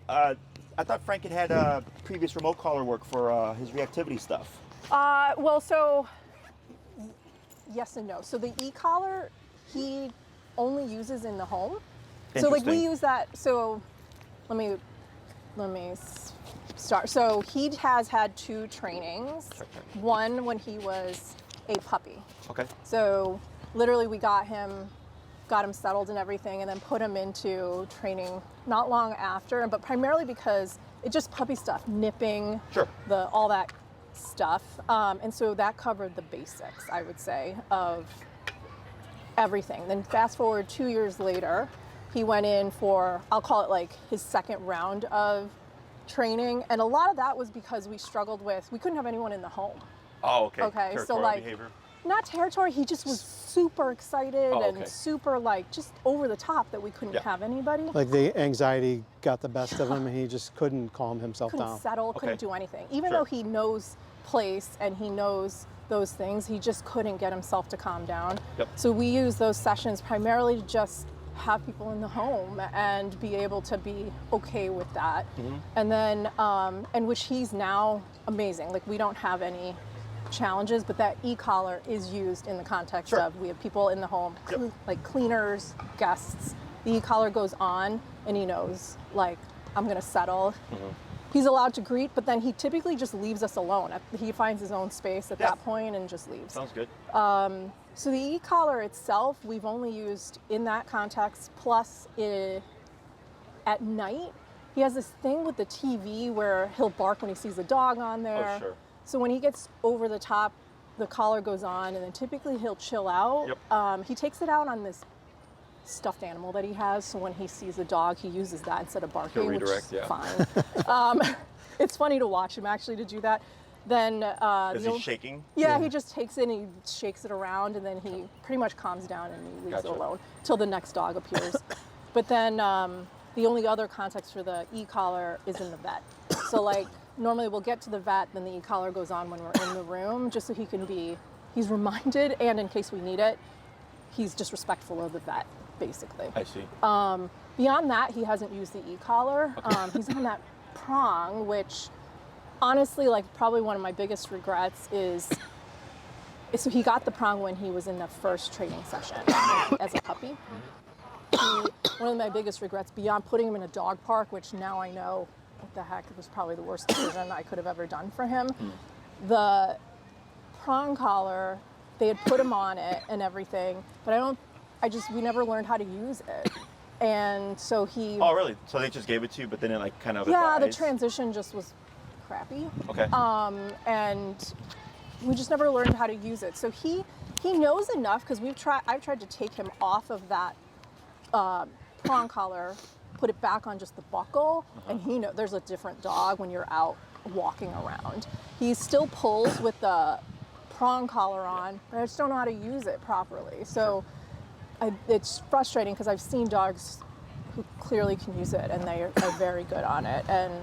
I thought Frank had previous remote collar work for his reactivity stuff. Well, so yes and no. So the e-collar, he only uses in the home. So like we use that. So let me start. So he has had 2 trainings. Sure. One when he was a puppy. Okay. So literally we got him settled and everything, and then put him into training not long after, but primarily because it's just puppy stuff, nipping, sure, all that stuff. And so that covered the basics, I would say, of everything. Then fast forward 2 years later, he went in for, I'll call it like his second round of training. And a lot of that was because we couldn't have anyone in the home. Oh, okay. Okay, so like, behavior. Not territory, he just was super excited and super like just over the top that we couldn't have anybody. Like the anxiety got the best of him and he just couldn't calm himself down. Couldn't settle, couldn't do anything. Even though he knows place and he knows those things, he just couldn't get himself to calm down. So we use those sessions primarily to just have people in the home and be able to be okay with that. And then, and which he's now amazing. Like we don't have any challenges, but that e-collar is used in the context of we have people in the home, like cleaners, guests. The e-collar goes on and he knows like I'm gonna settle. He's allowed to greet, but then he typically just leaves us alone. He finds his own space at that point and just leaves. Sounds good. So the e-collar itself, we've only used in that context, plus at night. He has this thing with the TV where he'll bark when he sees a dog on there. Oh, sure. So when he gets over the top, the collar goes on, and then typically he'll chill out. He takes it out on this stuffed animal that he has, so when he sees a dog, he uses that instead of barking, he'll redirect, which is fine. It's funny to watch him actually to do that. Then is he shaking? Yeah, he just takes it and he shakes it around, and then he pretty much calms down and he leaves it alone till the next dog appears. But then the only other context for the e-collar is in the vet. So like normally we'll get to the vet, then the e-collar goes on when we're in the room, just so he's reminded, and in case we need it, he's just respectful of the vet, basically. I see. Beyond that, he hasn't used the e-collar. He's on that prong, which honestly, like probably one of my biggest regrets is so he got the prong when he was in the first training session as a puppy. One of my biggest regrets, beyond putting him in a dog park, which now I know what the heck, it was probably the worst decision I could have ever done for him. The prong collar, they had put him on it and everything, but we never learned how to use it. And so he... Oh, really? So they just gave it to you, but then it like kind of Yeah, advised? the transition just was crappy. Okay. And we just never learned how to use it. So he knows enough, because I've tried to take him off of that prong collar, put it back on just the buckle, and there's a different dog when you're out walking around. He still pulls with the prong collar on, but I just don't know how to use it properly. So it's frustrating, because I've seen dogs who clearly can use it and they are very good on it, and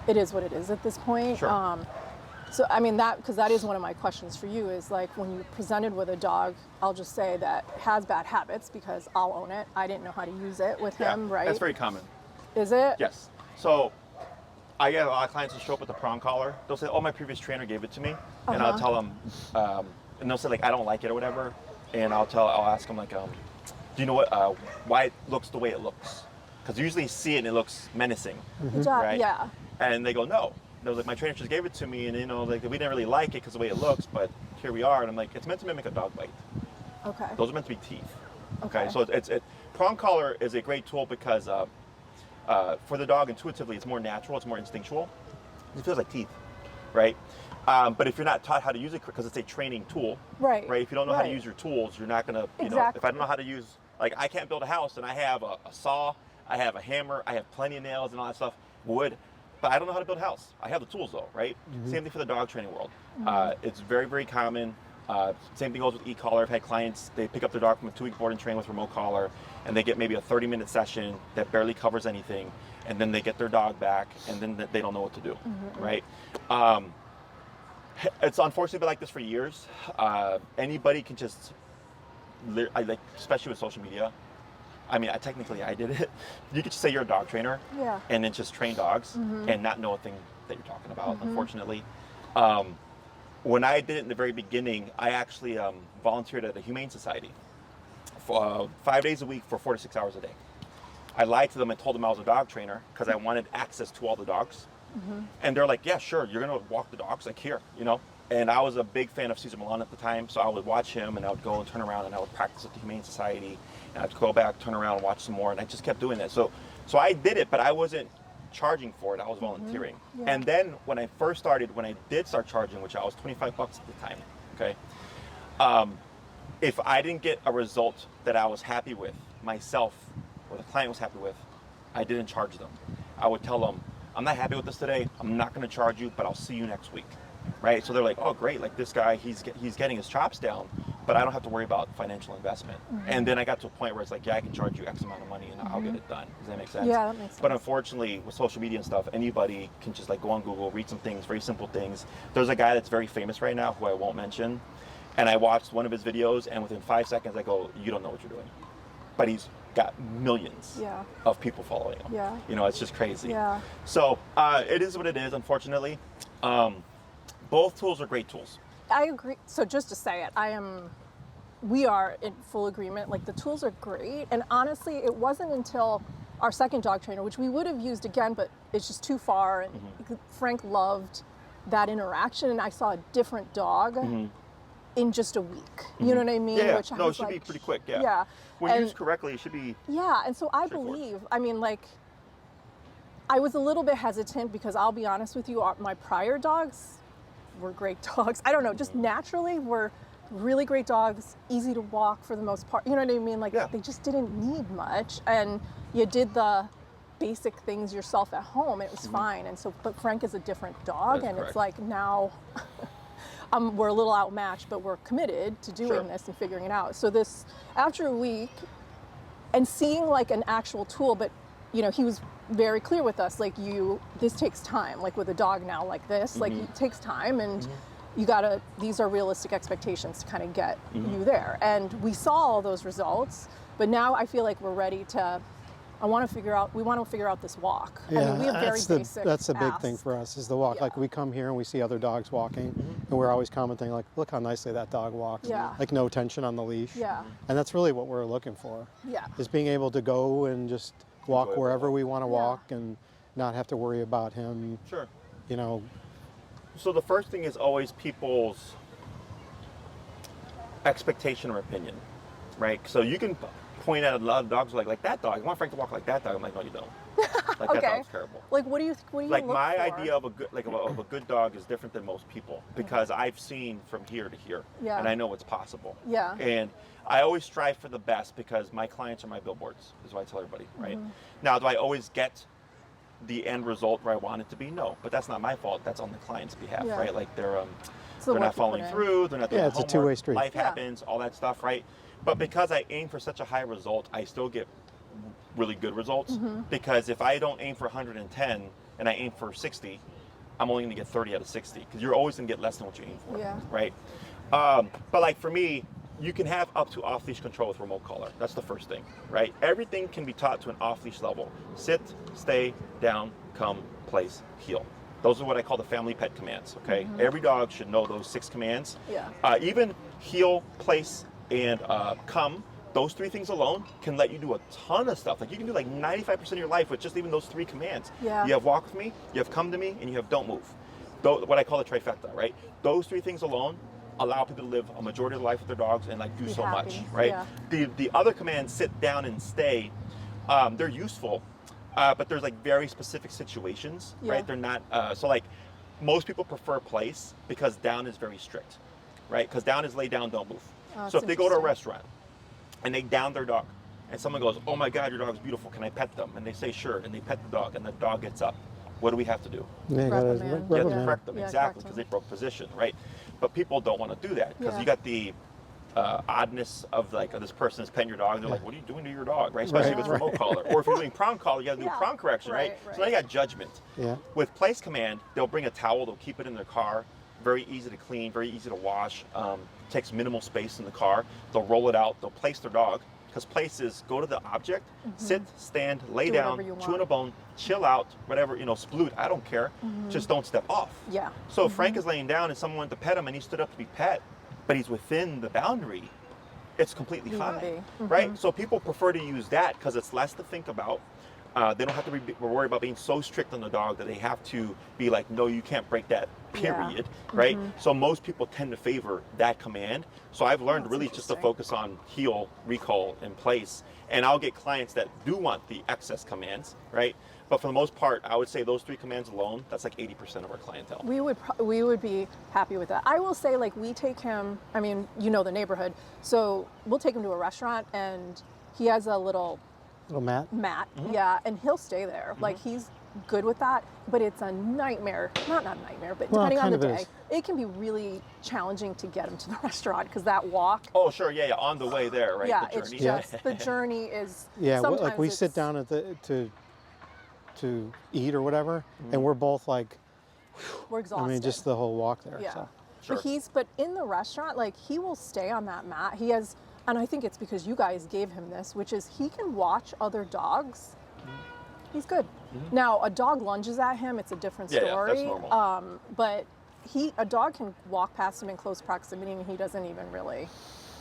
it is what it is at this point. So I mean because that is one of my questions for you, is like when you're presented with a dog, I'll just say that has bad habits, because I'll own it. I didn't know how to use it with him, right? That's very common. Is it? Yes. So I get a lot of clients who show up with the prong collar. They'll say, oh, my previous trainer gave it to me. And I'll tell them, and they'll say like, I don't like it or whatever. And I'll ask them like, do you know why it looks the way it looks? Because you usually see it and it looks menacing, right? Yeah. And they go, no. They're like, my trainer just gave it to me, and like we didn't really like it because the way it looks, but here we are. And I'm like, it's meant to mimic a dog bite. Okay. Those are meant to be teeth. Okay. So prong collar is a great tool because for the dog, intuitively, it's more natural, it's more instinctual. It feels like teeth, right? But if you're not taught how to use it, because it's a training tool, right? If you don't know how to use your tools, you're not gonna, you know, if I don't know how to use, like I can't build a house and I have a saw, I have a hammer, I have plenty of nails and all that stuff, wood, but I don't know how to build a house. I have the tools though, right? Same thing for the dog training world. It's very, very common. Same thing goes with e-collar. I've had clients, they pick up their dog from a 2-week board and train with remote collar, and they get maybe a 30-minute session that barely covers anything, and then they get their dog back, and then they don't know what to do, right? It's unfortunately been like this for years. Anybody can just, like, especially with social media, I mean, technically I did it. You could just say you're a dog trainer Yeah. and then just train dogs and not know a thing that you're talking about, unfortunately. When I did it in the very beginning, I actually volunteered at a humane society for 5 days a week for 4 to 6 hours a day. I lied to them and told them I was a dog trainer because I wanted access to all the dogs. And they're like, yeah, sure, you're going to walk the dogs, like here, you know? And I was a big fan of Cesar Milan at the time, so I would watch him and I would go and turn around and I would practice at the Humane Society. And I'd go back, turn around and watch some more, and I just kept doing that. So I did it, but I wasn't charging for it, I was volunteering. Yeah. And then when I first started, when I did start charging, which I was $25 at the time, okay? If I didn't get a result that I was happy with, myself or the client was happy with, I didn't charge them. I would tell them, I'm not happy with this today, I'm not gonna charge you, but I'll see you next week, right? So they're like, oh great, like this guy, he's getting his chops down, but I don't have to worry about financial investment. And then I got to a point where it's like, yeah, I can charge you X amount of money and I'll get it done. Does that make sense? Yeah, that makes sense. But unfortunately, with social media and stuff, anybody can just like go on Google, read some things, very simple things. There's a guy that's very famous right now who I won't mention, and I watched one of his videos, and within 5 seconds I go, you don't know what you're doing. But he's got millions of people following him. Yeah. You know, it's just crazy. Yeah. So it is what it is, unfortunately. Both tools are great tools. I agree. So just to say it, we are in full agreement. Like the tools are great. And honestly, it wasn't until our second dog trainer, which we would have used again, but it's just too far. And Frank loved that interaction. And I saw a different dog in just a week. You know what I mean? Yeah, Which I no, it was should be like, pretty quick, yeah. Yeah. When And- used correctly, it should be. Yeah, and so I straightforward. believe, I mean, like, I was a little bit hesitant because I'll be honest with you, my prior dogs were great dogs. I don't know, just naturally were really great dogs, easy to walk for the most part. You know what I mean? Like, they just didn't need much. And you did the basic things yourself at home, it was fine. And so, but Frank is a different dog, That's and correct. it's like now, we're a little outmatched, but we're committed to doing this and figuring it out. So this, after a week, and seeing like an actual tool, but you know, he was very clear with us, like this takes time, like with a dog now like this, like it takes time, and you gotta, these are realistic expectations to kind of get you there. And we saw all those results, but now I feel like we're ready to, we want to figure out this walk. Yeah, I mean, we have very that's basic the big thing asks. for us is the walk. Yeah. Like we come here and we see other dogs walking, and we're always commenting like, look how nicely that dog walks. Yeah. Like no tension on the leash. Yeah. And that's really what we're looking for. Yeah. Is being able to go and just walk Enjoyable wherever walk. we want to Yeah. walk and not have to worry about him, Sure. you know. So the first thing is always people's expectation or opinion, right? So you can point at a lot of dogs like that dog. I want Frank to walk like that dog. I'm like, no, you don't. Like that dog's terrible. Like, what do you Like look my for? idea of a good of a good dog is different than most people because I've seen from here to here, Yeah. and I know it's possible. Yeah. And I always strive for the best because my clients are my billboards. Is what I tell everybody, right? Now, do I always get the end result where I want it to be? No, but that's not my fault. That's on the client's behalf, Yeah. right? Like they're the not work you put following in. through. They're not doing Yeah, the it's a homework, two-way street. Life Yeah. happens, all that stuff, right? But because I aim for such a high result, I still get really good results because if I don't aim for 110 and I aim for 60, I'm only going to get 30 out of 60 because you're always going to get less than what you aim for, Yeah. right? But like for me, you can have up to off-leash control with remote collar. That's the first thing, right? Everything can be taught to an off-leash level. Sit, stay, down, come, place, heel. Those are what I call the family pet commands, okay? Every dog should know those 6 commands. Yeah. Even heel, place, and come, those 3 things alone can let you do a ton of stuff. Like you can do like 95% of your life with just even those 3 commands. Yeah. You have walk with me, you have come to me, and you have don't move. What I call the trifecta, right? Those 3 things alone allow people to live a majority of their life with their dogs and like do Be so happy, much, right? yeah. The other commands, sit down and stay, they're useful, but there's like very specific situations, Yeah. right? They're not, so like most people prefer place because down is very strict, right? Because down is lay down, don't move. Oh, So that's if they go to a interesting. restaurant and they down their dog and someone goes, oh my God, your dog's beautiful, can I pet them? And they say, sure, and they pet the dog and the dog gets up. What do we have to do? Yeah, you gotta Reprimand. You have to reprimand. correct them, Yeah, exactly, correct because them. they broke position, right? But people don't want to do that because Yeah. you got the oddness of like this person is petting your dog and they're like, what are you doing to your dog, right? Especially if it's Right. remote collar. Or if you're doing prong collar, you got to do Yeah. prong correction, right? Right, So now you got judgment. Yeah. With place command, they'll bring a towel, they'll keep it in their car, very easy to clean, very easy to wash, takes minimal space in the car. They'll roll it out, they'll place their dog, Because place is go to the object, sit, stand, lay Do down, whatever you chew on want. a bone, chill out, whatever, sploot, I don't care. Just don't step off. Yeah. So if Frank is laying down and someone went to pet him and he stood up to be pet, but he's within the boundary, it's completely Leave him fine, be. right? So people prefer to use that because it's less to think about. They don't have to be worried about being so strict on the dog that they have to be like, no, you can't break that, period, right? So most people tend to favor that command. So I've learned That's really just to interesting. focus on heel, recall, and place. And I'll get clients that do want the excess commands, right? But for the most part, I would say those 3 commands alone, that's like 80% of our clientele. We would be happy with that. I will say, like, we take him, I mean, the neighborhood, so we'll take him to a restaurant and he has a little Little Matt. yeah, and he'll stay there. Like, he's good with that, but it's a nightmare. Not a nightmare, but Well, depending on the kind of day, is. it can be really challenging to get him to the restaurant because that walk, Oh, sure, yeah, on the way there, right? yeah, The it's journey. just, the journey is, Yeah, sometimes like we sit it's- down at to eat or whatever, and we're both like, we're exhausted. I mean, just the whole walk there. Yeah. So. Sure. But in the restaurant, like, he will stay on that mat. He has, and I think it's because you guys gave him this, which is he can watch other dogs. He's good. Now, a dog lunges at him, it's a different Yeah, story. that's normal. But a dog can walk past him in close proximity and he doesn't even really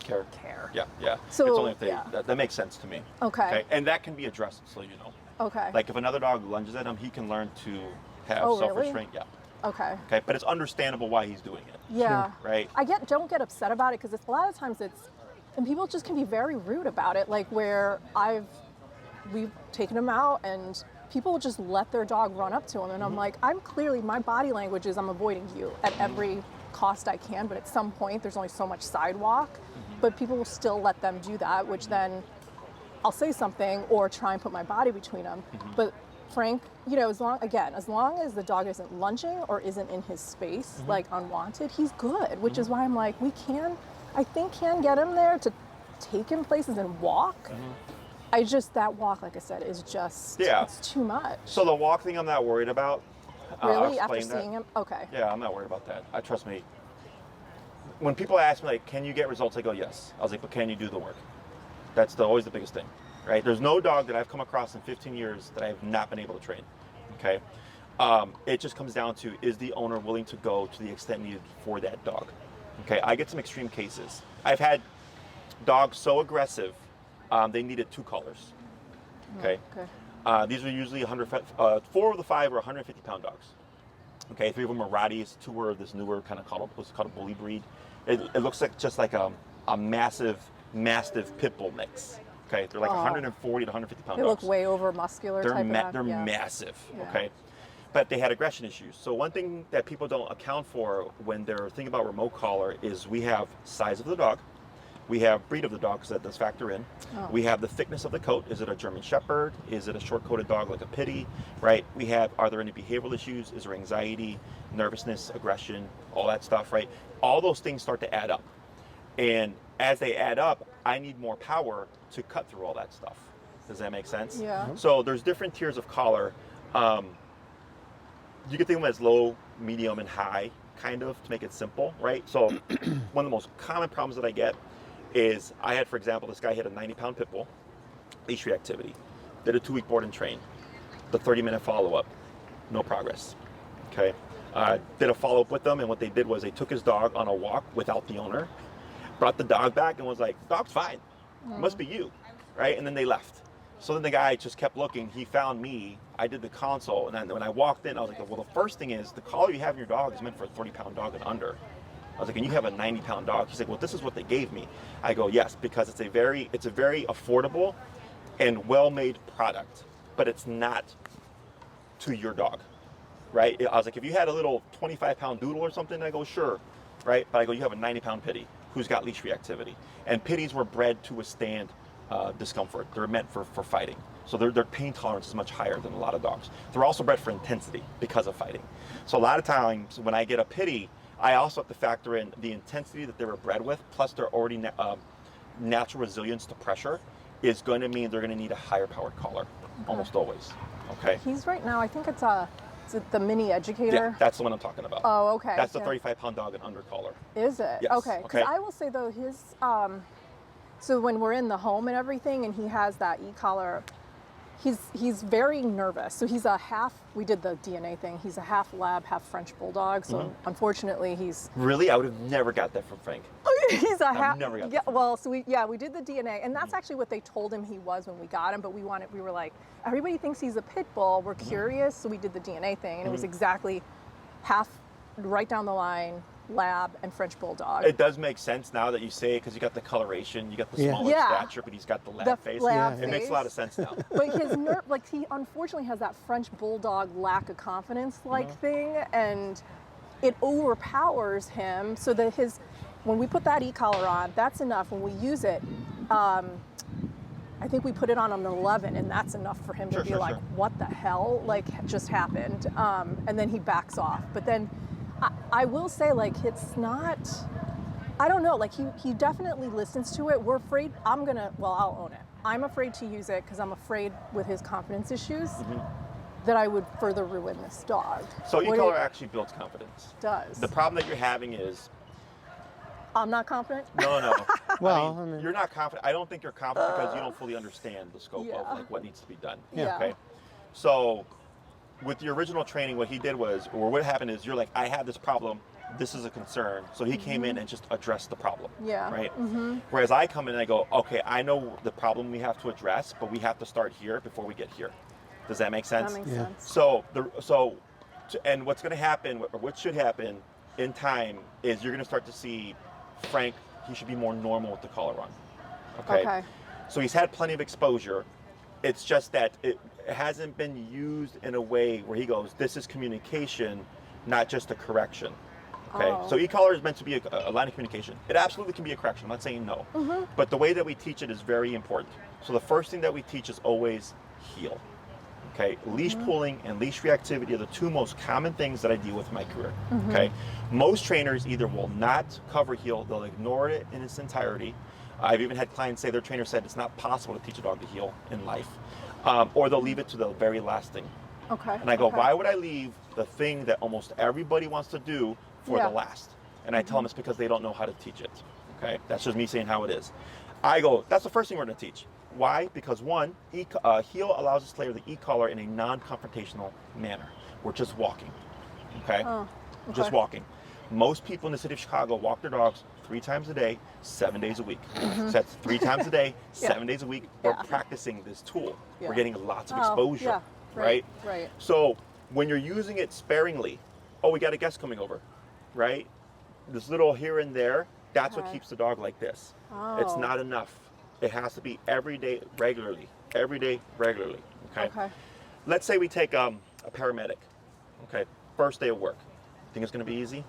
care. Yeah, yeah. So, it's only if they, yeah. that makes sense to me. Okay. And that can be addressed, so you know. Okay. Like if another dog lunges at him, he can learn to have Oh, really? self-restraint. Yeah. Okay. Okay, but it's understandable why he's doing it. Yeah. Right. Don't get upset about it because a lot of times and people just can be very rude about it. Like where we've taken him out and people just let their dog run up to him, and I'm like, my body language is I'm avoiding you at every cost I can, but at some point there's only so much sidewalk, but people will still let them do that, which then I'll say something or try and put my body between them. But Frank, as long as the dog isn't lunging or isn't in his space, like unwanted, he's good, which is why I'm like, I think can get him there to take him places and walk. That walk, like I said, is just, it's too much. So the walk thing I'm not worried about. I'll Really? After explain that. seeing him? Okay. Yeah, I'm not worried about that. Trust me. When people ask me, like, can you get results? I go, yes. I was like, but can you do the work? That's always the biggest thing, right? There's no dog that I've come across in 15 years that I have not been able to train, okay? It just comes down to, is the owner willing to go to the extent needed for that dog? Okay, I get some extreme cases. I've had dogs so aggressive, they needed 2 collars, okay? Okay. These are usually 4 of the 5 are 150-pound dogs. Okay, 3 of them are Rotties, 2 were this newer kind of what's called a bully breed. It looks like just like a massive pit bull mix. Okay, they're like 140 to 150 pound They dogs. look way over muscular They're type of they're yeah. massive. Yeah. Okay, but they had aggression issues. So one thing that people don't account for when they're thinking about remote collar is we have size of the dog. We have breed of the dog, because that does factor in. Oh. We have the thickness of the coat. Is it a German Shepherd? Is it a short-coated dog like a Pitty? Right? We have, are there any behavioral issues? Is there anxiety, nervousness, aggression, all that stuff, right? All those things start to add up. And as they add up, I need more power to cut through all that stuff. Does that make sense? Yeah. So there's different tiers of collar. You can think of them as low, medium, and high, kind of, to make it simple, right? So one of the most common problems that I get is I had, for example, this guy had a 90-pound pit bull, leash reactivity, did a 2-week board and train, the 30-minute follow-up, no progress, okay? Did a follow-up with them, and what they did was they took his dog on a walk without the owner, brought the dog back and was like, dog's fine, must be you, right? And then they left. So then the guy just kept looking, he found me, I did the consult, and then when I walked in, I was like, well, the first thing is, the collar you have in your dog is meant for a 30-pound dog and under. I was like, and you have a 90-pound dog. He's like, well, this is what they gave me. I go, yes, because it's a very affordable and well-made product, but it's not to your dog, right? I was like, if you had a little 25-pound doodle or something, I go, sure, right? But I go, you have a 90-pound pitty who's got leash reactivity. And pitties were bred to withstand discomfort. They're meant for fighting. So their pain tolerance is much higher than a lot of dogs. They're also bred for intensity because of fighting. So a lot of times when I get a pitty, I also have to factor in the intensity that they were bred with, plus their already natural resilience to pressure is going to mean they're going to need a higher powered collar, almost always. Okay. He's right now, I think it's the mini educator. Yeah, that's the one I'm talking about. Oh, okay. That's the Yeah. 35-pound dog and under collar. Is it? Yes, Okay. Because okay. I will say though, So when we're in the home and everything, and he has that e-collar, he's very nervous. So he's a half. We did the DNA thing. He's a half lab, half French bulldog. So unfortunately, he's Really? I would have never got that from Frank. he's a half. never got Yeah. that. Well, so we did the DNA, and that's actually what they told him he was when we got him. But we were like, everybody thinks he's a pit bull. We're curious, so we did the DNA thing, and it was exactly half, right down the line, lab and French bulldog. It does make sense now that you say it because you got the coloration, you got the Yeah. smaller Yeah. stature, but he's got the lab The face. lab It makes a lot of sense now. But his he unfortunately has that French bulldog lack of confidence thing, and it overpowers him. So that when we put that e-collar on, that's enough. When we use it, I think we put it on an 11, and that's enough for him to be like, "What the hell? Like, just happened?" And then he backs off. But then I will say, like, it's not. I don't know. Like, he definitely listens to it. We're afraid. I'll own it. I'm afraid to use it because I'm afraid with his confidence issues that I would further ruin this dog. So e-collar actually builds confidence. Does. The problem that you're having is I'm not confident. no. Well, I mean, I mean- you're not confident. I don't think you're confident because you don't fully understand the scope Yeah. of like what needs to be done. Yeah. Okay. So with the original training, what he did was, or what happened is, you're like, I have this problem. This is a concern. So he came in and just addressed the problem. Yeah. Right. Whereas I come in and I go, okay, I know the problem we have to address, but we have to start here before we get here. Does that make sense? That makes Yeah. sense. And what's going to happen, or what should happen in time, is you're going to start to see Frank. He should be more normal with the collar on. Okay. So he's had plenty of exposure. It's just that it hasn't been used in a way where he goes, this is communication, not just a correction. Okay. Oh. So e-collar is meant to be a line of communication. It absolutely can be a correction. I'm not saying no. But the way that we teach it is very important. So the first thing that we teach is always heel. Okay, leash pulling and leash reactivity are the two most common things that I deal with in my career. Okay, most trainers either will not cover heel, they'll ignore it in its entirety. I've even had clients say their trainer said it's not possible to teach a dog to heel in life, or they'll leave it to the very last thing. Okay. And I go, okay. why would I leave the thing that almost everybody wants to do for Yeah. the last? And I tell them it's because they don't know how to teach it. Okay, that's just me saying how it is. I go, that's the first thing we're going to teach. Why? Because one, heel allows us to layer the e-collar in a non-confrontational manner. We're just walking, okay? Just walking. Most people in the city of Chicago walk their dogs 3 times a day, 7 days a week. So that's 3 times a day, 7 days a week. We're practicing this tool. Yeah. We're getting lots of Oh, exposure, yeah. right? Right. So when you're using it sparingly, oh, we got a guest coming over, right? This little here and there, that's what Okay. keeps the dog like this. It's Oh. not enough. It has to be every day, regularly. Every day, regularly. Okay. Okay. Let's say we take a paramedic. Okay. First day of work. Think it's going to be easy?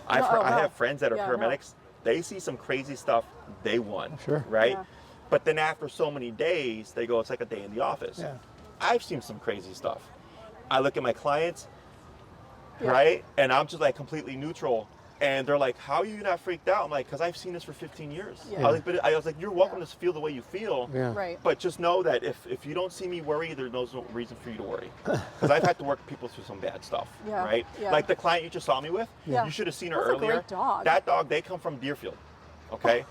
I No. have friends that are Yeah, no. paramedics. They see some crazy stuff day one. Sure. Right. Yeah. But then after so many days, they go, it's like a day in the office. Yeah. I've seen some crazy stuff. I look at my clients, Yeah. right? And I'm just like completely neutral. And they're like, how are you not freaked out? I'm like, because I've seen this for 15 years. Yeah. I was like, you're welcome to feel the way you feel. Yeah. Right. But just know that if you don't see me worry, there's no reason for you to worry. Because I've had to work people through some bad stuff, Yeah, right? yeah. Like the client you just saw me with, Yeah. you should have seen her That's a earlier. great dog. That dog, they come from Deerfield, okay?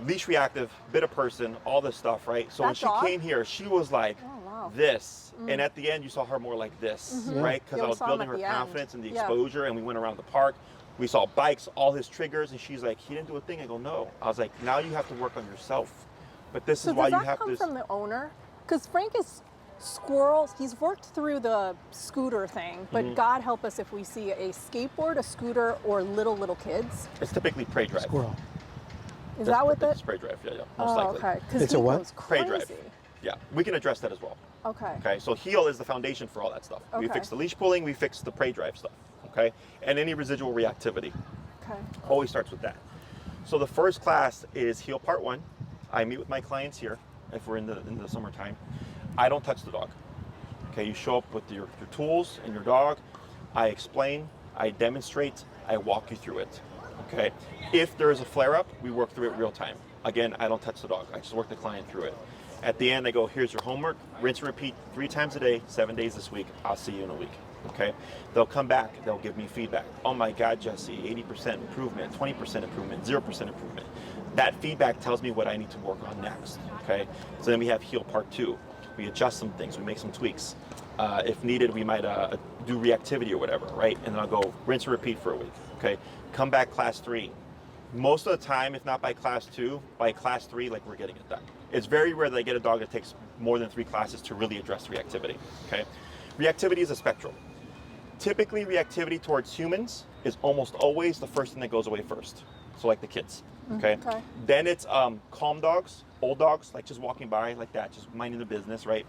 Leash reactive, bit of person, all this stuff, right? So That when she dog? came here, she was like Oh, wow. this. And at the end, you saw her more like this, right? Because Yeah, I we was saw him building at her the end. confidence and the Yeah. exposure, and we went around the park. We saw bikes, all his triggers, and she's like, he didn't do a thing. I go, no. I was like, now you have to work on yourself. But this So is why does you that have come to. from the owner? Because Frank is squirrels. He's worked through the scooter thing, but God help us if we see a skateboard, a scooter, or little kids. It's typically prey drive. Squirrel. Is that what It's the? prey drive, yeah, most Oh, likely. okay. Because It's he a what? goes Prey crazy. drive. Yeah, we can address that as well. Okay. Okay, so heel is the foundation for all that stuff. We Okay. fix the leash pulling, we fix the prey drive stuff. Okay, and any residual reactivity Okay. always starts with that. So the first class is heel part 1. I meet with my clients here if we're in the summertime. I don't touch the dog. Okay, you show up with your tools and your dog. I explain, I demonstrate, I walk you through it. Okay, if there is a flare-up, we work through it real time. Again, I don't touch the dog. I just work the client through it. At the end, I go, here's your homework. Rinse and repeat 3 times a day, 7 days this week. I'll see you in a week. Okay? They'll come back. They'll give me feedback. Oh my God, Jesse, 80% improvement, 20% improvement, 0% improvement. That feedback tells me what I need to work on next, okay? So then we have heal part 2. We adjust some things, we make some tweaks. If needed, we might do reactivity or whatever, right? And then I'll go rinse and repeat for a week, okay? Come back class 3. Most of the time, if not by class 2, by class 3, like, we're getting it done. It's very rare that I get a dog that takes more than 3 classes to really address reactivity, okay? Reactivity is a spectrum. Typically, reactivity towards humans is almost always the first thing that goes away first. So like the kids, okay? Okay. Then it's calm dogs, old dogs, like just walking by like that, just minding their business, right?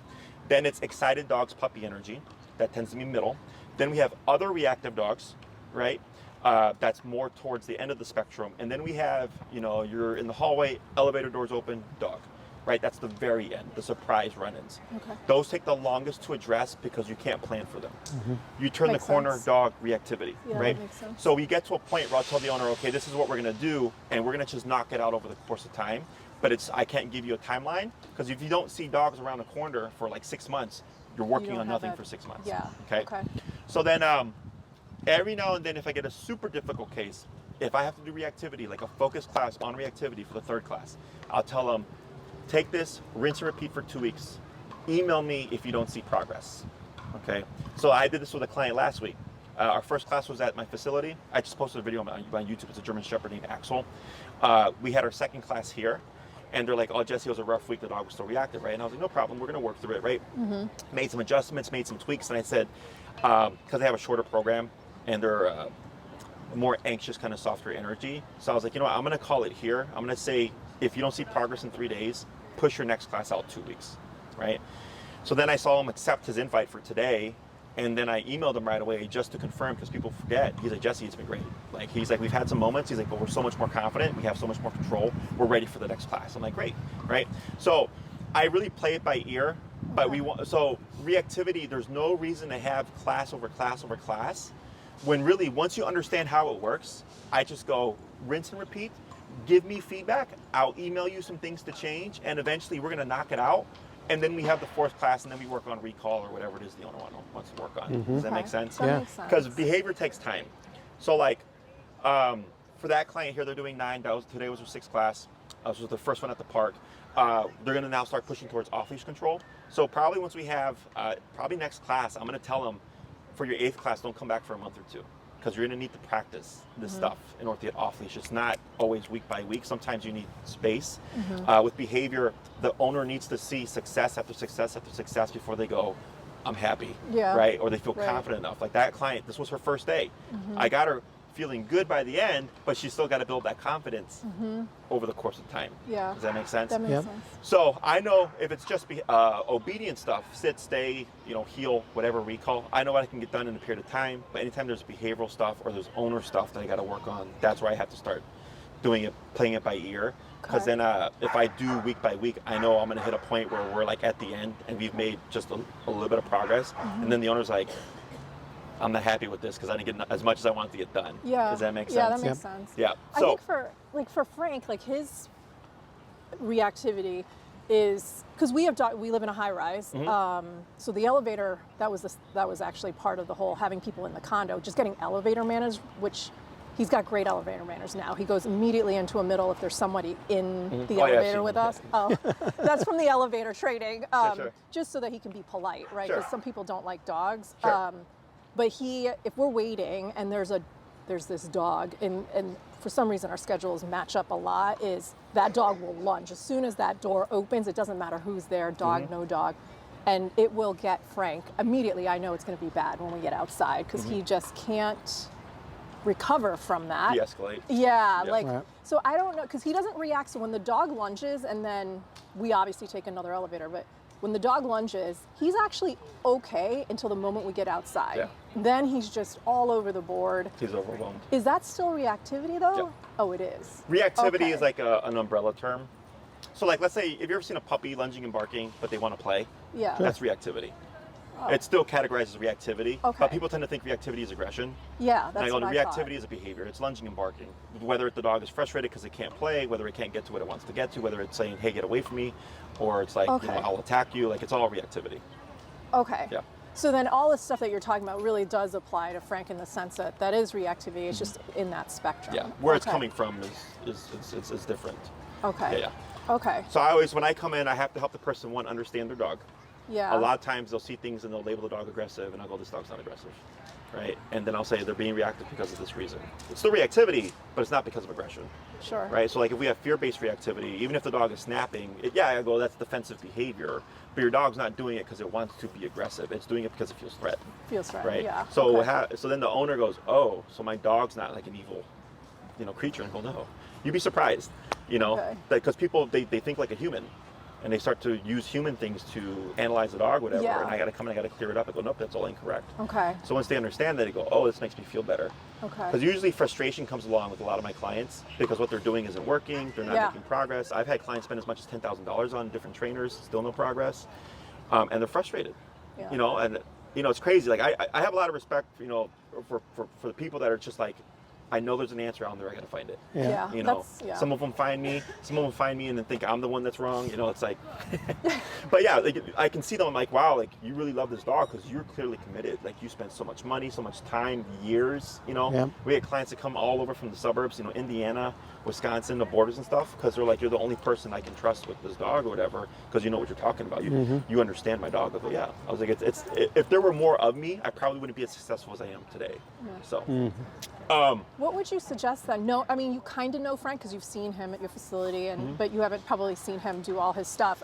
Then it's excited dogs, puppy energy. That tends to be middle. Then we have other reactive dogs, right? That's more towards the end of the spectrum. And then we have, you know, you're in the hallway, elevator doors open, dog, right? That's the very end, the surprise run-ins. Okay. Those take the longest to address because you can't plan for them. You turn Makes the corner, sense. dog, reactivity, Yeah, right? that makes sense. So we get to a point where I'll tell the owner, okay, this is what we're gonna do, and we're gonna just knock it out over the course of time. But I can't give you a timeline, because if you don't see dogs around the corner for like 6 months, you're working don't on have nothing that- for 6 months. Yeah. Okay. So then every now and then, if I get a super difficult case, if I have to do reactivity, like a focus class on reactivity for the 3rd class, I'll tell them, take this, rinse and repeat for 2 weeks. Email me if you don't see progress. Okay. So I did this with a client last week. Our first class was at my facility. I just posted a video on YouTube. It's a German Shepherd named Axel. We had our 2nd class here. And they're like, oh, Jesse, it was a rough week. The dog was still reactive, right? And I was like, no problem. We're going to work through it, right? Made some adjustments, made some tweaks. And I said, because they have a shorter program and they're more anxious, kind of softer energy. So I was like, you know what? I'm going to call it here. I'm going to say, if you don't see progress in 3 days, push your next class out 2 weeks, right? So then I saw him accept his invite for today. And then I emailed him right away just to confirm, because people forget. He's like, Jesse, it's been great. Like, he's like, we've had some moments. He's like, but we're so much more confident. We have so much more control. We're ready for the next class. I'm like, great, right? So I really play it by ear. But so reactivity, there's no reason to have class over class over class. When really, once you understand how it works, I just go rinse and repeat. Give me feedback. I'll email you some things to change. And eventually, we're going to knock it out. And then we have the 4th class, and then we work on recall or whatever it is the owner wants to work on. Does that make sense? That makes sense. Because behavior takes time. So like, for that client here, they're doing 9. Today was their 6th class. This was the first one at the park. They're going to now start pushing towards off-leash control. So probably once we have, probably next class, I'm going to tell them, for your 8th class, don't come back for a month or 2. Because you're going to need to practice this stuff in order to get off leash. It's not always week by week. Sometimes you need space. With behavior, the owner needs to see success after success after success before they go, I'm happy, right? Or they feel confident enough. Like that client, this was her first day. I got her feeling good by the end, but she's still got to build that confidence over the course of time. Yeah. Does that make sense? That makes Yep. sense. So I know if it's just obedient stuff, sit, stay, you know, heal, whatever recall, I know what I can get done in a period of time. But anytime there's behavioral stuff or there's owner stuff that I got to work on, that's where I have to start doing it, playing it by ear. Because Okay. then if I do week by week, I know I'm going to hit a point where we're like at the end and we've made just a little bit of progress. And then the owner's like, I'm not happy with this because I didn't get as much as I wanted to get done. Yeah. Does that make sense? Yeah, that makes Yep. sense. Yeah. I So think for Frank, like his reactivity is because we live in a high rise, so the elevator that was actually part of the whole having people in the condo, just getting elevator manners, which he's got great elevator manners now. He goes immediately into a middle if there's somebody in the Oh, yeah, I've elevator seen with him. us. Oh, that's from the elevator training, Sure. just so that he can be polite, right? Sure. Because some people don't like dogs. Sure. But if we're waiting and there's this dog, and for some reason our schedules match up a lot, is that dog will lunge. As soon as that door opens, it doesn't matter who's there, dog, no dog, and it will get Frank. Immediately I know it's going to be bad when we get outside because he just can't recover from that. de-escalate. Yeah, Yeah. like, Right. so I don't know, because he doesn't react. So when the dog lunges, and then we obviously take another elevator, but when the dog lunges, he's actually okay until the moment we get outside. Yeah. Then he's just all over the board. He's overwhelmed. Is that still reactivity though? Yeah. Oh, it is. Reactivity Okay. is like an umbrella term. So like, let's say, have you ever seen a puppy lunging and barking, but they want to play? Yeah. That's reactivity. Oh. It's still categorized as reactivity, Okay. but people tend to think reactivity is aggression. Yeah, And that's I go, what no, I reactivity is a behavior. It's lunging and barking. Whether the dog is frustrated because it can't play, whether it can't get to what it wants to get to, whether it's saying, hey, get away from me, or it's like, Okay. I'll attack you. Like, it's all reactivity. Okay. Yeah. So then all the stuff that you're talking about really does apply to Frank in the sense that that is reactivity. It's just in that spectrum. Yeah, where it's Okay. coming from is different. Okay. Yeah. Okay. So I always, when I come in, I have to help the person, one, understand their dog. Yeah. A lot of times they'll see things and they'll label the dog aggressive, and I'll go, this dog's not aggressive, right? And then I'll say they're being reactive because of this reason. It's still reactivity, but it's not because of aggression, Sure. right? So like if we have fear-based reactivity, even if the dog is snapping, I go, that's defensive behavior, but your dog's not doing it because it wants to be aggressive. It's doing it because it feels threat, Feels right. right? Yeah. So okay. so then the owner goes, oh, so my dog's not like an evil, creature, and go, no. You'd be surprised, Okay. because people, they think like a human. And they start to use human things to analyze the dog, whatever. Yeah. And I got to come and I got to clear it up. I go, nope, that's all incorrect. Okay. So once they understand that, they go, oh, this makes me feel better. Okay. Because usually frustration comes along with a lot of my clients because what they're doing isn't working. They're not Yeah. making progress. I've had clients spend as much as $10,000 on different trainers, still no progress, and they're frustrated. Yeah. And it's crazy. Like I have a lot of respect, for the people that are just like, I know there's an answer out there. I got to find it. Yeah. Some of them find me, and then think I'm the one that's wrong. It's like, but yeah, like, I can see them. I'm like, wow, like you really love this dog because you're clearly committed. Like you spent so much money, so much time, years. Yeah. We had clients that come all over from the suburbs, Indiana, Wisconsin, the borders and stuff, because they're like, you're the only person I can trust with this dog or whatever, because you know what you're talking about. You understand my dog. I go, yeah. I was like, it's if there were more of me, I probably wouldn't be as successful as I am today. Yeah. So. What would you suggest then? No, I mean you kind of know Frank because you've seen him at your facility, but you haven't probably seen him do all his stuff.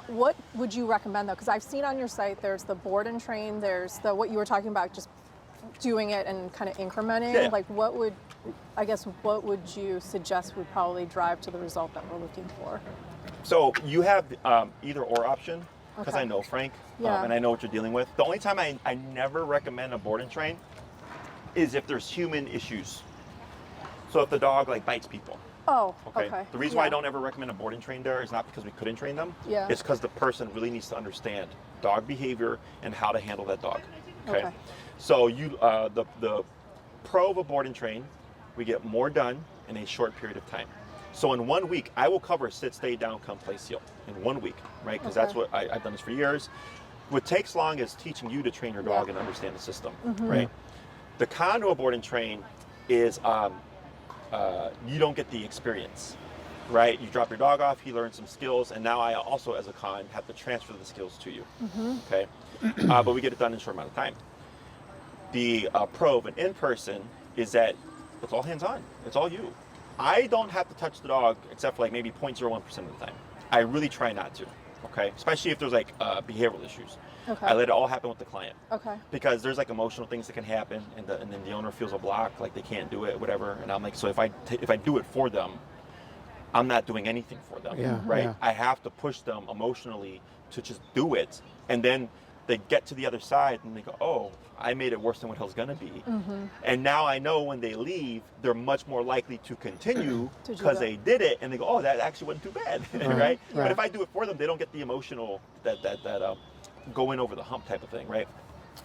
What would you recommend though? Because I've seen on your site there's the board and train, there's the what you were talking about, just doing it and kind of incrementing. Yeah. Like what would you suggest would probably drive to the result that we're looking for? So you have either or option, because Okay. I know Frank, Yeah. and I know what you're dealing with. The only time I never recommend a board and train is if there's human issues. So if the dog like bites people. Oh, okay. The reason why I don't ever recommend a board and train there is not because we couldn't train them. Yeah. It's because the person really needs to understand dog behavior and how to handle that dog. Okay. So you, the pro of a board and train, we get more done in a short period of time. So in 1 week, I will cover sit, stay, down, come, play, seal in 1 week, right? Because that's what I've done this for years. What takes long is teaching you to train your dog and understand the system, right? The con to a board and train is you don't get the experience, right? You drop your dog off, he learns some skills, and now I also, as a con, have to transfer the skills to you, okay? But we get it done in a short amount of time. The pro of an in-person is that it's all hands-on. It's all you. I don't have to touch the dog except for like maybe 0.01% of the time. I really try not to, okay? Especially if there's like behavioral issues. Okay. I let it all happen with the client. Okay. Because there's like emotional things that can happen, and then the owner feels a block, like they can't do it, whatever. And I'm like, so if I do it for them, I'm not doing anything for them, Yeah, right? yeah. I have to push them emotionally to just do it, and then they get to the other side and they go, oh, I made it worse than what it was gonna be. And now I know when they leave, they're much more likely to continue To do because that. they did it, and they go, oh, that actually wasn't too bad, right? But right. if I do it for them, they don't get the emotional that going over the hump type of thing, right?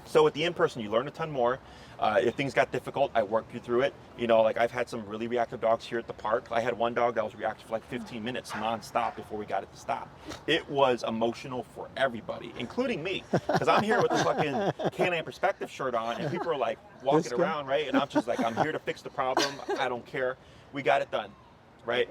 So with the in-person, you learn a ton more. If things got difficult, I work you through it. Like I've had some really reactive dogs here at the park. I had one dog that was reactive for like 15 minutes nonstop before we got it to stop. It was emotional for everybody, including me, because I'm here with the fucking canine perspective shirt on, and people are like walking That's good. around, right? And I'm just like, I'm here to fix the problem. I don't care. We got it done, right?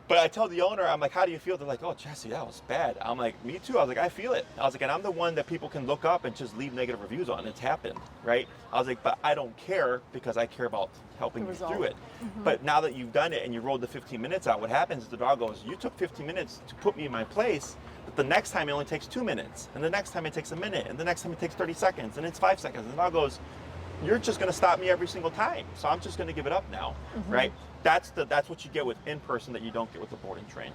But I tell the owner, I'm like, how do you feel? They're like, oh, Jesse, that was bad. I'm like, me too. I was like, I feel it. I was like, and I'm the one that people can look up and just leave negative reviews on. It's happened, right? I was like, but I don't care because I care about helping The you result. through it. But now that you've done it and you rolled the 15 minutes out, what happens is the dog goes, you took 15 minutes to put me in my place, but the next time it only takes 2 minutes, and the next time it takes a minute, and the next time it takes 30 seconds, and it's 5 seconds. And the dog goes, you're just going to stop me every single time, so I'm just going to give it up now, right? That's what you get with in-person that you don't get with the board and train.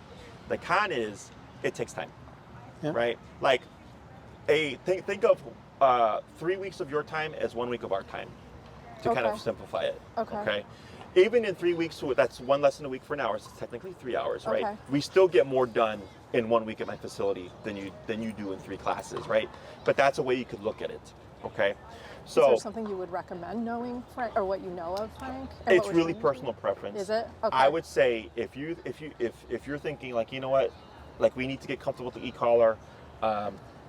The con is it takes time, Yeah. right? Like think of 3 weeks of your time as 1 week of our time, to kind Okay. of simplify it. Okay. Even in 3 weeks, so that's one lesson a week for an hour. So it's technically 3 hours, right? Okay. We still get more done in 1 week at my facility than you do in 3 classes, right? But that's a way you could look at it. Okay. Is So there something you would recommend knowing Frank, or what you know of Frank? And it's what would really you- personal preference. Is it? Okay. I would say if you're thinking like, you know what, like we need to get comfortable with the e-collar,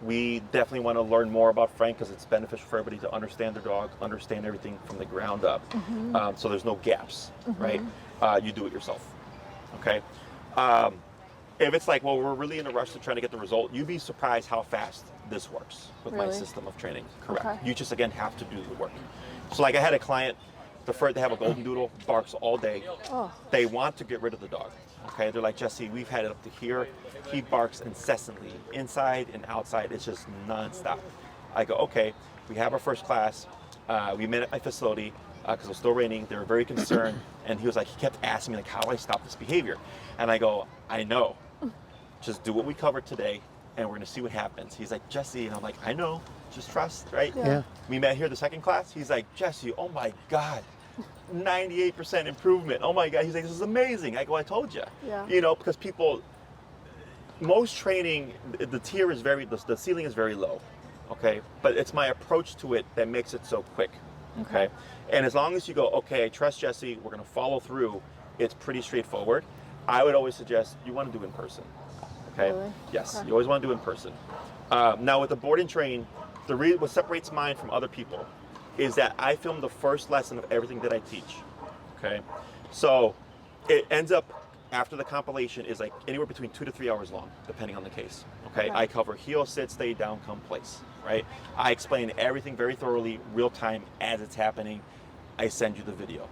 we definitely want to learn more about Frank because it's beneficial for everybody to understand their dog, understand everything from the ground up. So there's no gaps, right? You do it yourself, okay? If it's like, well, we're really in a rush to try to get the result, you'd be surprised how fast this works with my Really? system of training. Correct. Okay. You just, again, have to do the work. So like I had a client, preferred to have a golden doodle, barks all day. Oh. They want to get rid of the dog. Okay, they're like, Jesse, we've had it up to here. He barks incessantly, inside and outside. It's just nonstop. I go, okay, we have our first class. We met at my facility because it was still raining. They were very concerned. And he was like, he kept asking me, like, how do I stop this behavior? And I go, I know. Just do what we covered today, and we're going to see what happens. He's like, Jesse, and I'm like, I know. Just trust, right? Yeah. We met here the second class. He's like, Jesse, oh my God, 98% improvement. Oh my God. He's like, this is amazing. I go, I told you. Yeah. You know, because people, most training, the tier is the ceiling is very low, okay? But it's my approach to it that makes it so quick, okay? And as long as you go, okay, I trust Jesse, we're going to follow through, it's pretty straightforward. I would always suggest you want to do in person, okay? Really? Yes, Okay. you always want to do in person. Now with the board and train, what separates mine from other people is that I film the first lesson of everything that I teach, okay? So it ends up, after the compilation, is like anywhere between 2 to 3 hours long, depending on the case, okay? I cover heel, sit, stay, down, come, place, right? I explain everything very thoroughly, real time, as it's happening. I send you the video.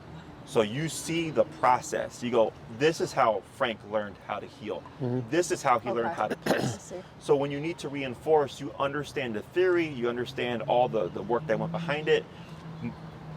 So you see the process. You go, this is how Frank learned how to heel. This is how he learned how to place. see. So when you need to reinforce, you understand the theory, you understand all the work that went behind it.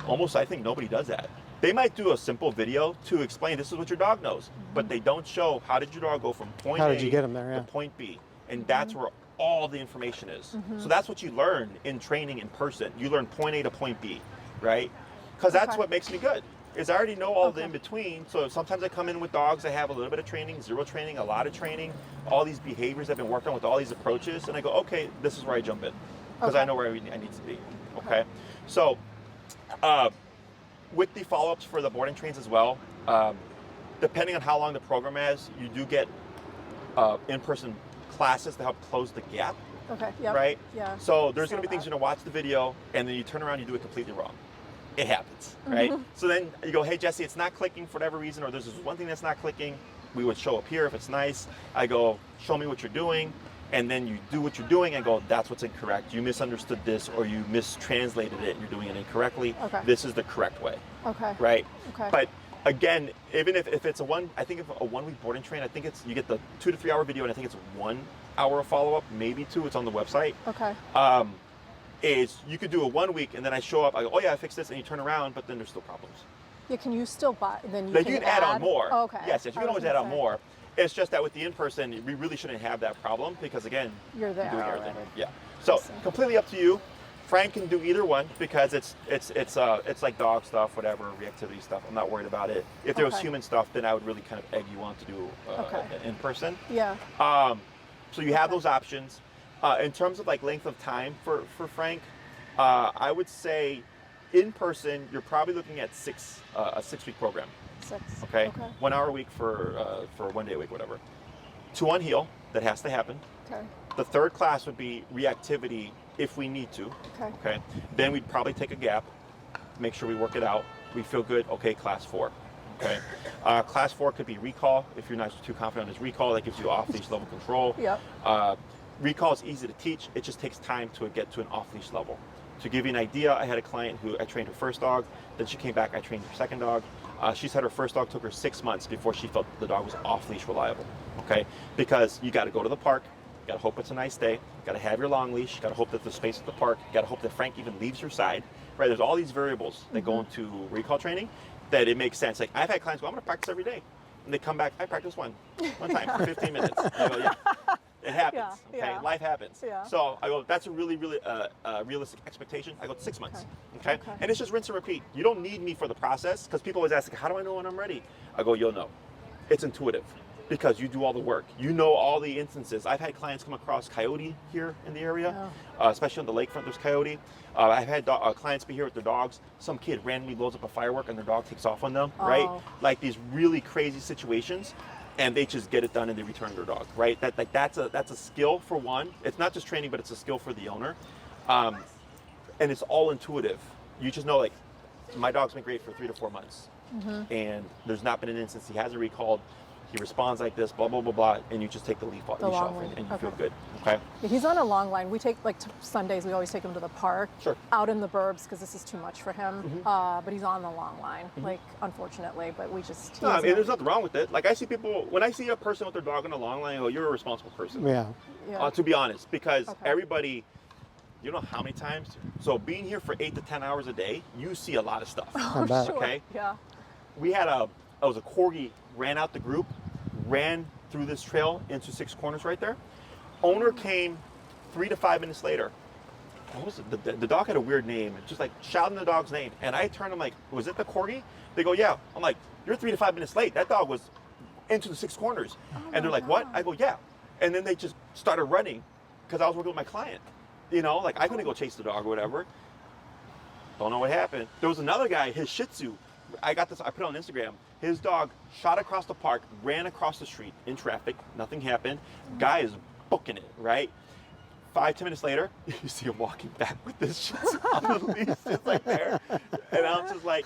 Almost, I think nobody does that. They might do a simple video to explain this is what your dog knows, but they don't show how did your dog go from point How A did you get him there, yeah. to point B. And that's where all the information is. So that's what you learn in training in person. You learn point A to point B, right? Because that's Okay. what makes me good. Is I already know all the in between. So sometimes I come in with dogs, I have a little bit of training, zero training, a lot of training, all these behaviors I've been working on with all these approaches, and I go, okay, this is where I jump in. Because I know where I need to be, okay? So with the follow-ups for the boarding trains as well, depending on how long the program is, you do get in-person classes to help close the gap, Okay. Yep. right? Yeah. So there's gonna Saw be things that. you're gonna watch the video, and then you turn around, you do it completely wrong. It happens, right? So then you go, hey, Jesse, it's not clicking for whatever reason, or there's this one thing that's not clicking. We would show up here if it's nice. I go, show me what you're doing. And then you do what you're doing and go, that's what's incorrect. You misunderstood this, or you mistranslated it and you're doing it incorrectly. Okay. This is the correct way, Okay. right? Okay. But again, even if it's a 1 week boarding train, I think you get the 2 to 3 hour video, and I think it's 1 hour of follow-up, maybe 2, it's on the website. Okay. Is you could do a 1 week and then I show up, I go, oh yeah, I fixed this, and you turn around, but then there's still problems. Yeah. Can you still buy? Then you Like can you can add on more. Oh, okay. Yes, you I can was always gonna add on say. more. It's just that with the in-person, we really shouldn't have that problem because again, You're there doing everything. already. Yeah. So see. completely up to you. Frank can do either one because it's like dog stuff, whatever, reactivity stuff. I'm not worried about it. If there was Okay. human stuff, then I would really kind of egg you on to do Okay. in person. Yeah. So you have Okay. those options. In terms of like length of time for Frank, I would say in person you're probably looking at a 6-week program. 6. Okay? Okay. 1 hour a week for 1 day a week, whatever. 2 on heel, that has to happen. Okay. The third class would be reactivity if we need to. Okay. Okay. Then we'd probably take a gap, make sure we work it out. We feel good. Okay, class 4. Okay. Class 4 could be recall. If you're not too confident on his recall, that gives you off-leash level control. Yep. Recall is easy to teach. It just takes time to get to an off-leash level. To give you an idea, I had a client who I trained her first dog. Then she came back. I trained her second dog. She said her first dog took her 6 months before she felt the dog was off-leash reliable. Okay, because you got to go to the park. You got to hope it's a nice day. You got to have your long leash. You got to hope that the space at the park. You got to hope that Frank even leaves your side. Right? There's all these variables that go into recall training that it makes sense. Like I've had clients go, I'm going to practice every day, and they come back. I practice one time for 15 minutes. And I go, yeah. It happens. Yeah, Okay, yeah. life happens. Yeah. So I go, that's a really realistic expectation. I go 6 months. Okay? Okay. And it's just rinse and repeat. You don't need me for the process because people always ask, how do I know when I'm ready? I go, you'll know. It's intuitive because you do all the work. You know all the instances. I've had clients come across coyote here in the area, especially on the lakefront. There's coyote. I've had clients be here with their dogs. Some kid randomly blows up a firework and their dog takes off on them. Right? Oh. Like these really crazy situations. and they just get it done and they return their dog, right? That's a skill for one. It's not just training, but it's a skill for the owner, and it's all intuitive. You just know, like, my dog's been great for 3 to 4 months, and there's not been an instance he hasn't recalled. He responds like this, blah blah blah blah, and you just take the leash off, and you feel good. Okay. Yeah, he's on a long line. We take, like, Sundays, we always take him to the park, out in the burbs, because this is too much for him. But he's on the long line, like, unfortunately. But we just. No, I mean, there's nothing wrong with it. Like, I see people, when I see a person with their dog on a long line, I go, "You're a responsible person." Yeah. To be honest, because everybody, you know how many times? So being here for 8 to 10 hours a day, you see a lot of stuff. I bet. Sure. Okay. Yeah. We had it was a corgi, ran out the group, ran through this trail into 6 Corners right there. Owner came 3 to 5 minutes later. What was it? The dog had a weird name, just like shouting the dog's name. And I turned, I'm like, was it the corgi? They go, yeah. I'm like, you're 3 to 5 minutes late. That dog was into the 6 Corners. And they're like, what? I go, yeah. And then they just started running because I was working with my client. You know, like, I couldn't go chase the dog or whatever. Don't know what happened. There was another guy, his Shih Tzu. I got this, I put it on Instagram. His dog shot across the park, ran across the street in traffic. Nothing happened. Guy is booking it, right? 5, 10 minutes later, you see him walking back with this Shih Tzu on the leash, just like there. And I'm just like,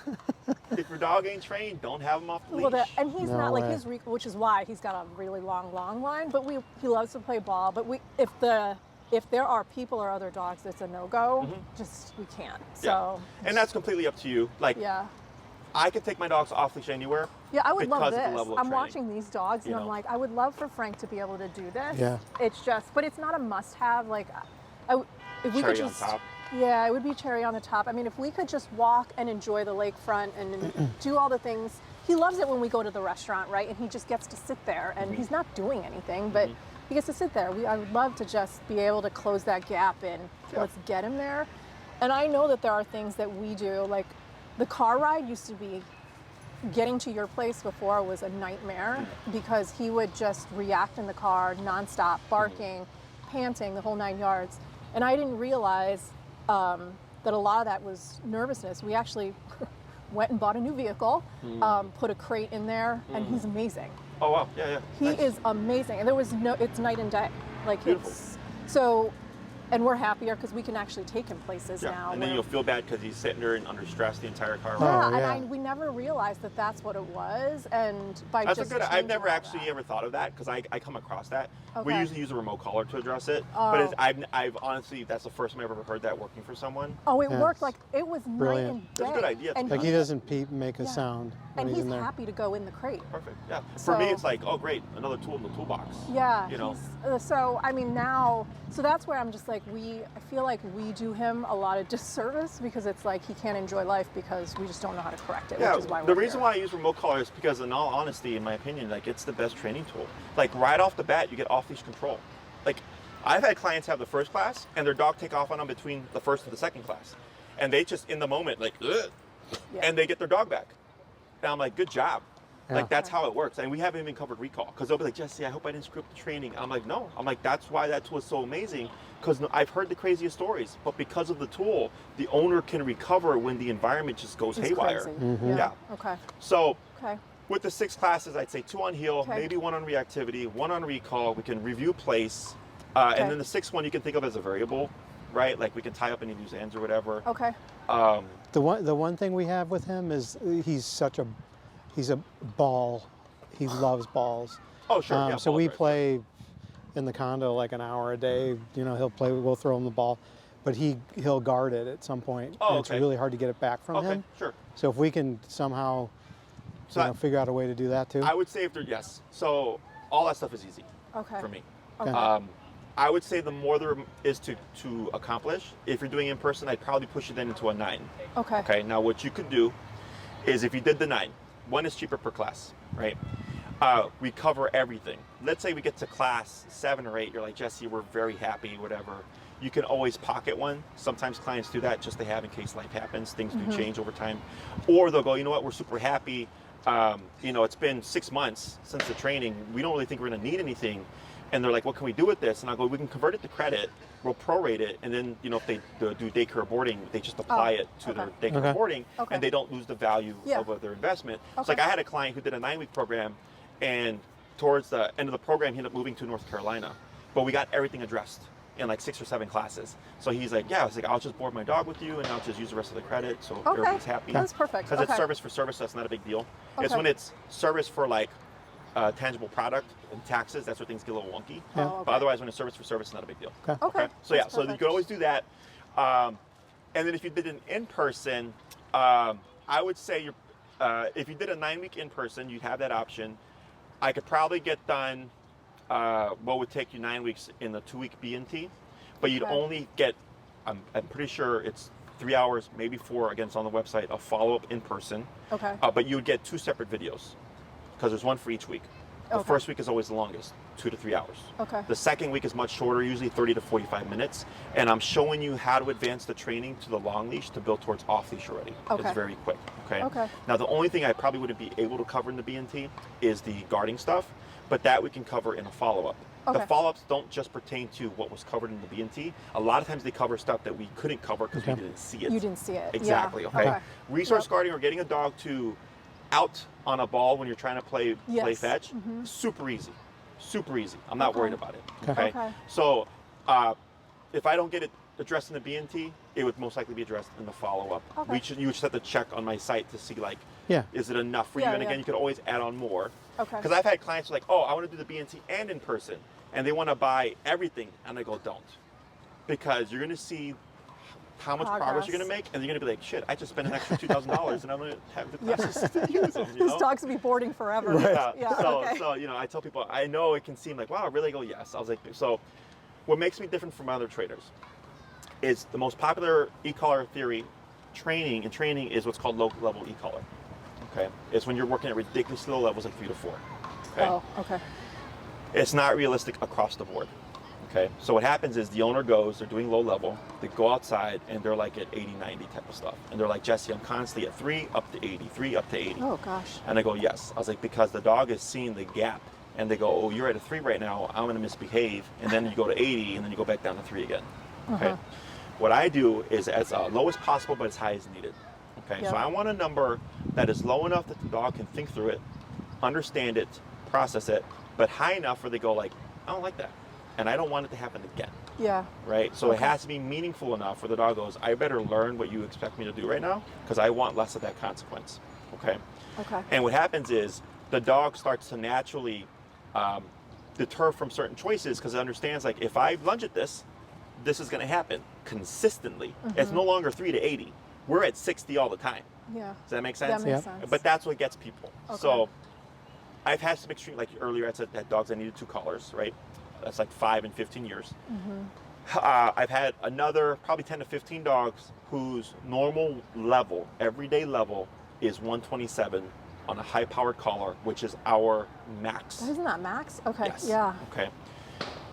if your dog ain't trained, don't have him off the leash. Well, and he's No not way. like which is why he's got a really long line. But he loves to play ball. But if there are people or other dogs, it's a no-go. Just we can't. So. Yeah. And that's completely up to you. Like, Yeah. I can take my dogs off leash anywhere. Yeah, I would love because of this. the level of I'm training. watching these dogs, and You I'm know. like, I would love for Frank to be able to do this. Yeah. It's just, but it's not a must-have. Like, if we Cherry could on just, top. yeah, it would be cherry on the top. I mean, if we could just walk and enjoy the lakefront and do all the things. He loves it when we go to the restaurant, right? And he just gets to sit there, and he's not doing anything, but he gets to sit there. I would love to just be able to close that gap and let's get him there. And I know that there are things that we do, like the car ride used to be. Getting to your place before was a nightmare because he would just react in the car nonstop, barking, panting, the whole 9 yards. And I didn't realize that a lot of that was nervousness. We actually went and bought a new vehicle, put a crate in there, and he's amazing. Oh, wow. Yeah, yeah. He Nice. is amazing. And it's night and day. Like, Beautiful. and we're happier because we can actually take him places now. And then you'll feel bad because he's sitting there and under stress the entire car Yeah, ride. and we never realized that that's what it was. And by That's just a good. I've changing never all actually that. ever thought of that because I come across that. We Okay. usually use a remote collar to address it, Oh. but I've honestly that's the first time I've ever heard that working for someone. Oh, it Yeah. worked like it was Brilliant. night and day. That's a good idea. And Like he doesn't peep, make a Yeah. sound when and he's he's in there. happy to go in the crate. Perfect. Yeah. For me, So- it's like, oh great, another tool in the toolbox. Yeah. You know. So I mean now, so that's where I'm just like I feel like we do him a lot of disservice because it's like he can't enjoy life because we just don't know how to correct it. Yeah, which is why the we're reason here. why I use remote collar is because, in all honesty, in my opinion, like it's the best training tool. Like right off the bat, you get off-leash control. Like I've had clients have the first class and their dog take off on them between the first and the second class, and they just in the moment like, ugh, Yeah. and they get their dog back, and I'm like, good job. Yeah. Like that's how it works, and we haven't even covered recall because they'll be like, Jesse, I hope I didn't screw up the training. I'm like, no. I'm like, that's why that tool is so amazing because I've heard the craziest stories, but because of the tool, the owner can recover when the environment just goes It's haywire. crazy. Yeah. Okay. So Okay. with the 6 classes, I'd say 2 on heel, Okay. maybe 1 on reactivity, 1 on recall. We can review place, Okay. and then the 6th one you can think of as a variable, right? Like we can tie up any loose ends or whatever. Okay. The one thing we have with him is he's a ball. He loves balls. Oh sure. Yeah, So ball we drive. play in the condo like an hour a day. You know, he'll play. We'll throw him the ball, but he'll guard it at some point. Oh, and it's okay. really hard to get it back from Okay, him. sure. So if we can somehow, So figure out a way to do that too. I would say if they're yes. So all that stuff is easy Okay. for me. Okay. I would say the more there is to accomplish. If you're doing in person, I'd probably push it then into a 9. Okay. Okay. Now what you could do is if you did the 9, 1 is cheaper per class, right? We cover everything. Let's say we get to class 7 or 8. You're like, Jesse, we're very happy, whatever. You can always pocket one. Sometimes clients do that just to have in case life happens. Things do change over time. Or they'll go, you know what, we're super happy. It's been 6 months since the training. We don't really think we're going to need anything. And they're like, what can we do with this? And I go, we can convert it to credit. We'll prorate it. And then, if they do daycare boarding, they just apply it to their daycare Okay. boarding. Okay. And they don't lose the value Yeah. of their investment. It's Okay. like I had a client who did a 9-week program and towards the end of the program, he ended up moving to North Carolina, but we got everything addressed in like 6 or 7 classes. So he's like, yeah, I was like, I'll just board my dog with you and I'll just use the rest of the credit so everybody's happy. That's perfect. Because it's service for service, so that's not a big deal. It's when it's service for like tangible product and taxes, that's where things get a little wonky. Oh, But otherwise, when it's service for service, it's not a big deal. Okay. So yeah, That's so you perfect. could always do that. And then if you did an in-person, I would say if you did a 9-week in-person, you'd have that option. I could probably get done what would take you 9 weeks in the 2-week B&T, but you'd only get, I'm pretty sure it's 3 hours, maybe 4, again, it's on the website, a follow-up in person. Okay. But you would get 2 separate videos because there's one for each week. The first week is always the longest, 2 to 3 hours. Okay. The second week is much shorter, usually 30 to 45 minutes. And I'm showing you how to advance the training to the long leash to build towards off leash already. Okay. It's very quick. Okay. Okay. Now, the only thing I probably wouldn't be able to cover in the B&T is the guarding stuff, but that we can cover in a follow-up. Okay. The follow-ups don't just pertain to what was covered in the B&T. A lot of times they cover stuff that we couldn't cover because we didn't see it. You didn't see it. Exactly. Yeah. Okay. Resource guarding or getting a dog to out on a ball when you're trying to play fetch, super easy. Super easy. I'm not worried about it. Okay. So if I don't get it addressed in the B&T, it would most likely be addressed in the follow-up. You would just have to check on my site to see like, is it enough for you? And again, you could always add on more. Okay. Because I've had clients who are like, oh, I want to do the B&T and in person, and they want to buy everything, and I go, don't, because you're going to see how much progress you're going to make, and you're going to be like, shit, I just spent an extra $2,000 and I'm going to have the classes to use them. You know? This dog's gonna be boarding forever. So you know, I tell people, I know it can seem like, wow, really? I go, yes. I was like, so what makes me different from other traders is the most popular e-collar theory training is what's called low level e-collar. Okay, it's when you're working at ridiculously low levels like 3 to 4. Okay. Oh, okay. It's not realistic across the board. Okay, so what happens is the owner goes, they're doing low level, they go outside and they're like at 80, 90 type of stuff. And they're like, Jesse, I'm constantly at 3 up to 80, 3 up to 80. Oh gosh. And I go, yes. I was like, because the dog is seeing the gap. And they go, oh, you're at a 3 right now, I'm gonna misbehave. And then you go to 80 and then you go back down to 3 again. Okay. What I do is as low as possible, but as high as needed. Okay, so I want a number that is low enough that the dog can think through it, understand it, process it, but high enough where they go like, I don't like that. And I don't want it to happen again. Yeah. Right? So it has to be meaningful enough where the dog goes, I better learn what you expect me to do right now because I want less of that consequence. Okay? Okay. And what happens is the dog starts to naturally deter from certain choices because it understands like, if I lunge at this is going to happen consistently. It's no longer 3 to 80. We're at 60 all the time. Yeah. Does that make sense? That makes sense. But that's what gets people. Okay. So I've had some extreme, like earlier I said that dogs that needed 2 collars, right? That's like 5 and 15 years. I've had another probably 10 to 15 dogs whose normal level, everyday level, is 127 on a high-powered collar, which is our max. Isn't that max? Okay. Yes. Yeah. Okay.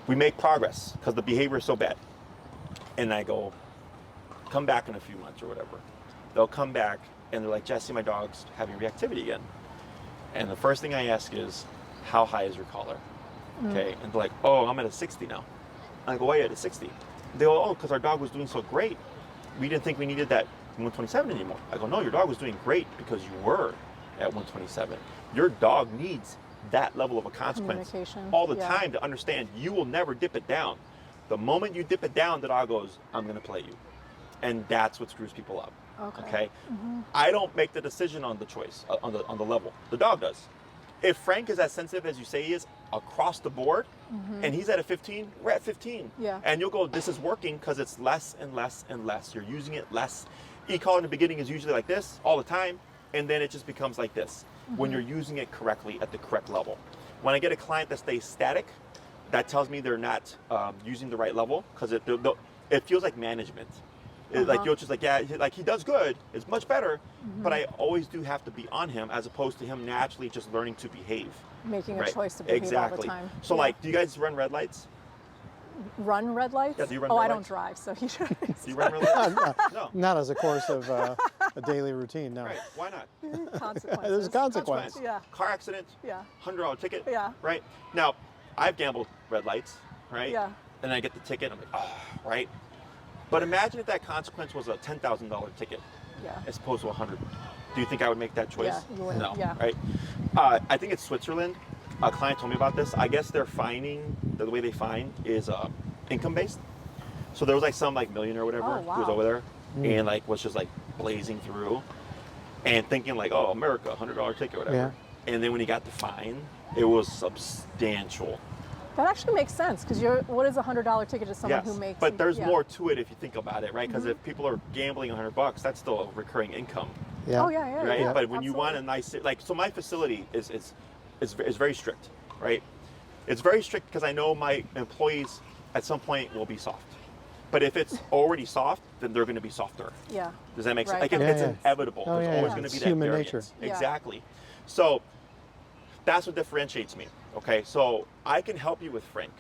We make progress because the behavior is so bad. And I go, come back in a few months or whatever. They'll come back and they're like, Jesse, my dog's having reactivity again. And the first thing I ask is, how high is your collar? Okay. And they're like, oh, I'm at a 60 now. I go, why are you at a 60? They go, oh, because our dog was doing so great. We didn't think we needed that 127 anymore. I go, no, your dog was doing great because you were at 127. Your dog needs that level of a consequence all the time to understand you will never dip it down. The moment you dip it down, the dog goes, I'm going to play you. And that's what screws people up. Okay? I don't make the decision on the choice, on the level. The dog does. If Frank is as sensitive as you say he is across the board, and he's at a 15, we're at 15. Yeah. And you'll go, this is working because it's less and less and less. You're using it less. E-collar in the beginning is usually like this all the time, and then it just becomes like this when you're using it correctly at the correct level. When I get a client that stays static, that tells me they're not using the right level because it feels like management. Like you're just like, yeah, like he does good, it's much better, but I always do have to be on him as opposed to him naturally just learning to behave. Making a choice to behave all the time. So like, do you guys run red lights? Run red lights? Yeah, do you run red red I don't lights? drive, so you should. Do you run red lights? No. Not as a course of a daily routine, no. Right, why not? Consequences. There's a consequence. Yeah. Car accident, Yeah. $100 ticket, Yeah. right? Now, I've gambled red lights, right? Yeah. And I get the ticket, I'm like, oh, right? But imagine if that consequence was a $10,000 ticket as opposed to 100. Do you think I would make that choice? Yeah, you wouldn't. No, Yeah. right? I think it's Switzerland. a client told me about this. I guess they're finding, the way they find is income based. So there was like some like millionaire or whatever Oh, wow. who was over there and like was just like blazing through and thinking like, oh, America, $100 ticket or whatever. Yeah. And then when he got the fine, it was substantial. That actually makes sense because what is a $100 ticket to someone who makes? But there's yeah. more to it if you think about it, right? Because if people are gambling $100, that's still a recurring income, Yeah. Oh yeah, right? yeah. But when you Absolutely. want a nice, like, so my facility is very strict, right? It's very strict because I know my employees at some point will be soft. But if it's already soft, then they're going to be softer. Yeah. Does that make sense? Right. Like, Yeah, it's yeah. inevitable. Oh, There's yeah, always yeah. going to be It's that human variance. nature. Yeah. Exactly. So that's what differentiates me. Okay, so I can help you with Frank.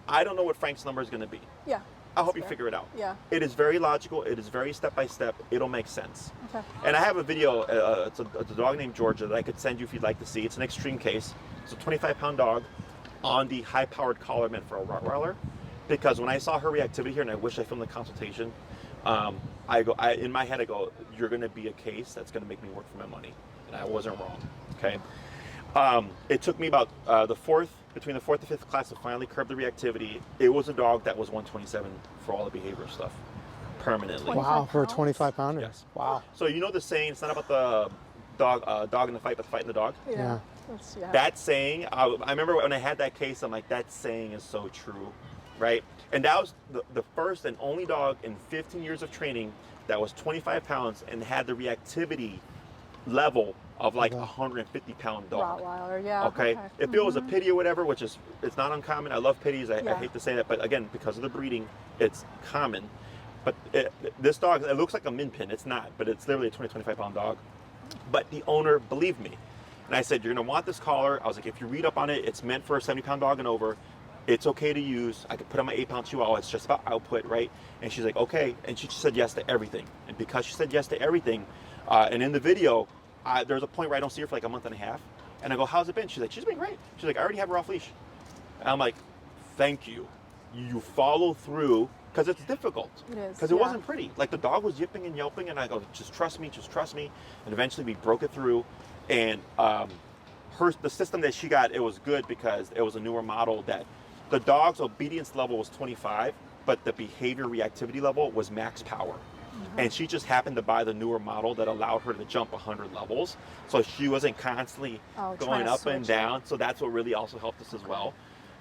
I don't know what Frank's number is going to be. Yeah. I'll help you fair. figure it out. Yeah. It is very logical. It is very step by step. It'll make sense. Okay. And I have a video. It's a dog named Georgia that I could send you if you'd like to see. It's an extreme case. It's a 25-pound dog on the high-powered collar meant for a Rottweiler. Because when I saw her reactivity here, and I wish I filmed the consultation, in my head I go, you're going to be a case that's going to make me work for my money, and I wasn't wrong. Okay. It took me about between the fourth and fifth class to finally curb the reactivity. It was a dog that was 127 for all the behavioral stuff, permanently. Wow, for a pounds? 25 pounder. Yes. Wow. So you know the saying, it's not about the dog in the fight, but the fight in the dog. Yeah. Yeah. That saying, I remember when I had that case, I'm like, that saying is so true, right? And that was the first and only dog in 15 years of training that was 25 pounds and had the reactivity level of like a 150-pound dog. Rottweiler, yeah. Okay. If it was a pitty or whatever, which is, it's not uncommon. I love pitties. I Yeah. hate to say that, but again, because of the breeding, it's common. But this dog, it looks like a min pin. It's not, but it's literally a 25-pound dog. But the owner believed me. And I said, you're going to want this collar. I was like, if you read up on it, it's meant for a 70-pound dog and over. It's okay to use. I could put on my 8-pound Chihuahua. It's just about output, right? And she's like, okay. And she just said yes to everything. And because she said yes to everything, and in the video, there's a point where I don't see her for like a month and a half. And I go, how's it been? She's like, she's been great. She's like, I already have her off leash. And I'm like, thank you. You follow through, because it's difficult. It is, Because it yeah. wasn't pretty. Like, the dog was yipping and yelping, and I go, just trust me, just trust me. And eventually we broke it through. And the system that she got, it was good because it was a newer model that the dog's obedience level was 25, but the behavior reactivity level was max power. And she just happened to buy the newer model that allowed her to jump 100 levels. So she wasn't constantly trying going to up and switch. down. So that's what really also helped us as well.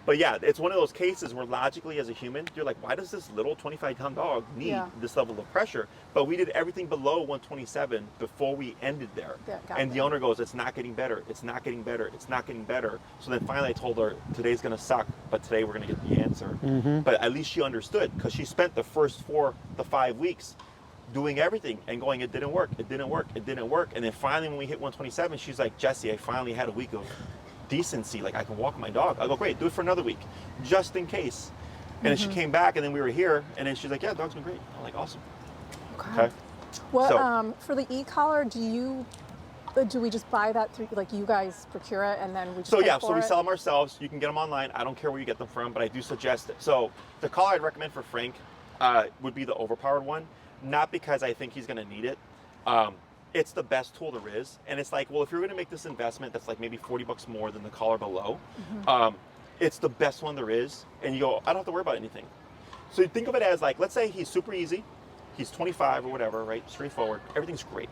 But yeah, it's one of those cases where logically as a human, you're like, why does this little 25-pound dog need Yeah. this level of pressure? But we did everything below 127 before we ended there. Yeah, got And the it. owner goes, it's not getting better. It's not getting better. It's not getting better. So then finally I told her, today's going to suck, but today we're going to get the answer. But at least she understood, because she spent the first 4 to 5 weeks doing everything and going, it didn't work, it didn't work, it didn't work. And then finally when we hit 127, she's like, Jesse, I finally had a week of decency. Like, I can walk my dog. I go, great, do it for another week, just in case. And then she came back, and then we were here, and then she's like, yeah, dog's been great. I'm like, awesome. Okay. What So- for the e-collar? Do we just buy that through, like, you guys procure it and then we just So pay yeah, for so we it? sell them ourselves. You can get them online. I don't care where you get them from, but I do suggest it. So the collar I'd recommend for Frank would be the overpowered one, not because I think he's going to need it. It's the best tool there is, and it's like, well, if you're going to make this investment, that's like maybe $40 more than the collar below. It's the best one there is, and you go, I don't have to worry about anything. So you think of it as like, let's say he's super easy, he's 25 or whatever, right? Straightforward, everything's great.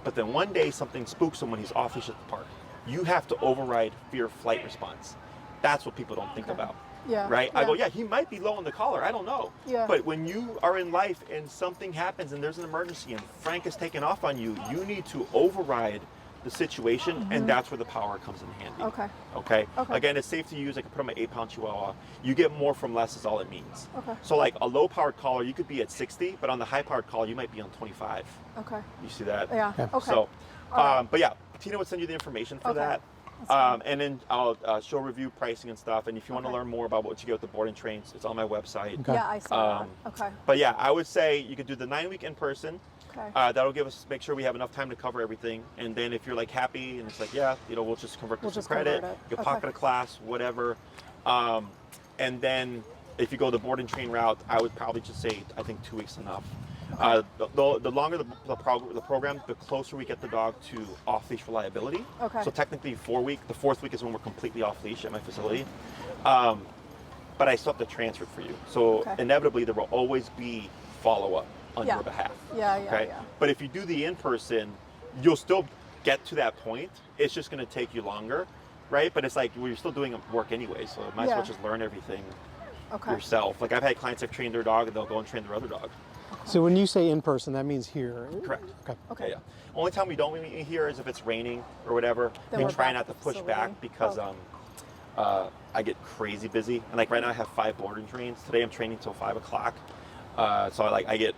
But then one day something spooks him when he's off leash at the park. You have to override fear-flight response. That's what people don't think about. Yeah. Right? I yeah. go, yeah, he might be low on the collar. I don't know. Yeah. But when you are in life and something happens and there's an emergency and Frank is taking off on you, you need to override the situation, and that's where the power comes in handy. Okay. Okay? Okay. Again, it's safe to use. I can put on my 8-pound Chihuahua. You get more from less is all it means. Okay. So like a low-powered collar, you could be at 60, but on the high-powered collar, you might be on 25. Okay. You see that? Yeah. Yeah. Okay. So, All right. but yeah, Tina would send you the information for Okay. that. That's fine. And then I'll show review pricing and stuff. And if you want to Okay. learn more about what you get with the board and trains, it's on my website. Okay. Yeah, I saw Um, that. Okay. But yeah, I would say you could do the 9-week in person. Okay. That'll make sure we have enough time to cover everything. And then if you're like happy and it's like, yeah, we'll just convert We'll this to just credit. convert it. You can Okay. pocket a class, whatever. And then if you go the board and train route, I would probably just say, I think 2 weeks enough. The longer the program, the closer we get the dog to off-leash reliability. Okay. So technically the fourth week is when we're completely off-leash at my facility. But I still have to transfer it for you. So inevitably there will always be follow-up on your behalf. Okay. But if you do the in-person, you'll still get to that point. It's just going to take you longer, right? But it's like, well, you're still doing work anyway, so might as well just learn everything yourself. Like I've had clients that have trained their dog and they'll go and train their other dog. So when you say in person, that means here? Correct. Okay. Yeah. Only time we don't meet here is if it's raining or whatever. Then We we're try back not at to the push facility. back because I get crazy busy. And like right now I have 5 boarding trains. Today I'm training till 5 o'clock. So I get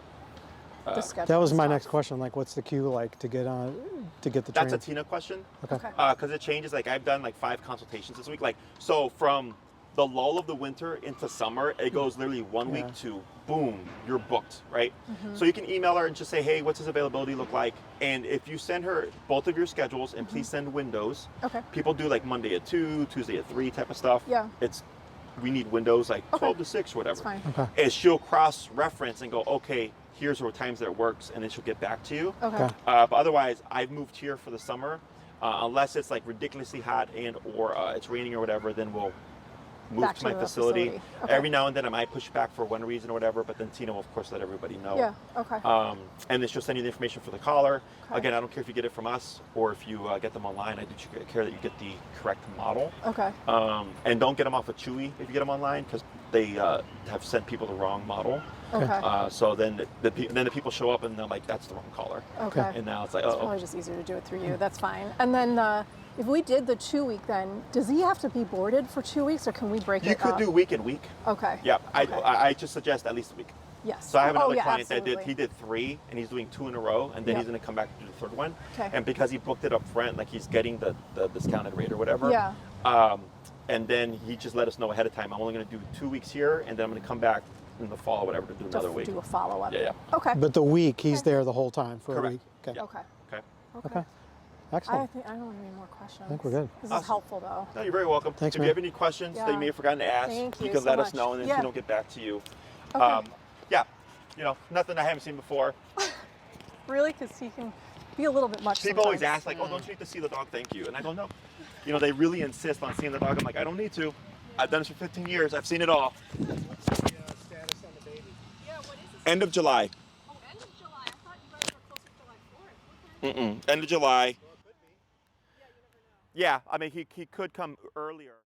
The schedule That was my stuff. next question. Like, what's the queue like to get on to get the That's train? a Tina question. Okay. Because it changes. Like I've done like 5 consultations this week. Like so from the lull of the winter into summer, it goes literally 1 week to boom, you're booked, right? So you can email her and just say, hey, what's his availability look like? And if you send her both of your schedules and please send windows. Okay. People do like Monday at 2, Tuesday at 3 type of stuff. Yeah. We need windows like 12 to 6 or whatever. That's fine. Okay. And she'll cross-reference and go, okay, here's what times that it works, and then she'll get back to you. Okay. But otherwise, I've moved here for the summer. Unless it's like ridiculously hot and or it's raining or whatever, then we'll move Back to my to the facility. facility. Okay. Every now and then I might push back for one reason or whatever, but then Tina will of course let everybody know. Yeah. Okay. And then she'll send you the information for the collar. Okay. Again, I don't care if you get it from us or if you get them online. I do care that you get the correct model. Okay. And don't get them off of Chewy if you get them online because they have sent people the wrong model. Okay. So then the people show up and they're like, that's the wrong collar. Okay. And now it's like, It's oh, probably just easier to do it through you. That's fine. And then if we did the 2 week, then does he have to be boarded for 2 weeks, or can we break you it could up? do week and week. Okay. Yeah, Okay. I just suggest at least a week. Yes. So I have another yeah, client absolutely. that he did 3 and he's doing 2 in a row and then Yeah. he's going to come back to do the 3rd one. Okay. And because he booked it up front, like he's getting the discounted rate or whatever. Yeah. And then he just let us know ahead of time. I'm only going to do 2 weeks here and then I'm going to come back in the fall or whatever to do To another week. do a follow up. Yeah. Okay. But the week he's there the whole time for a Correct. week. Okay. Yeah. Okay. Okay. Okay. I Excellent. think I don't have any more questions. I think we're good. This is Awesome. helpful though. No, you're very welcome. Thanks, if man. you have any questions that you may have forgotten to ask, Thank you you can so let us much. know and then Yeah. Tina will get back to you. Okay. Yeah. Nothing I haven't seen before. Really? Because he can be a little bit much. People always sometimes. ask, like, oh, don't you need to see the dog? Thank you. And I go, no. They really insist on seeing the dog. I'm like, I don't need to. I've done this for 15 years. I've seen it all. Status on the baby. Yeah. What is this? End of July. Oh, end of July. I thought you guys were closer to July 4th. Okay. End of July. Yeah, you never know. Yeah, I mean, he could come earlier.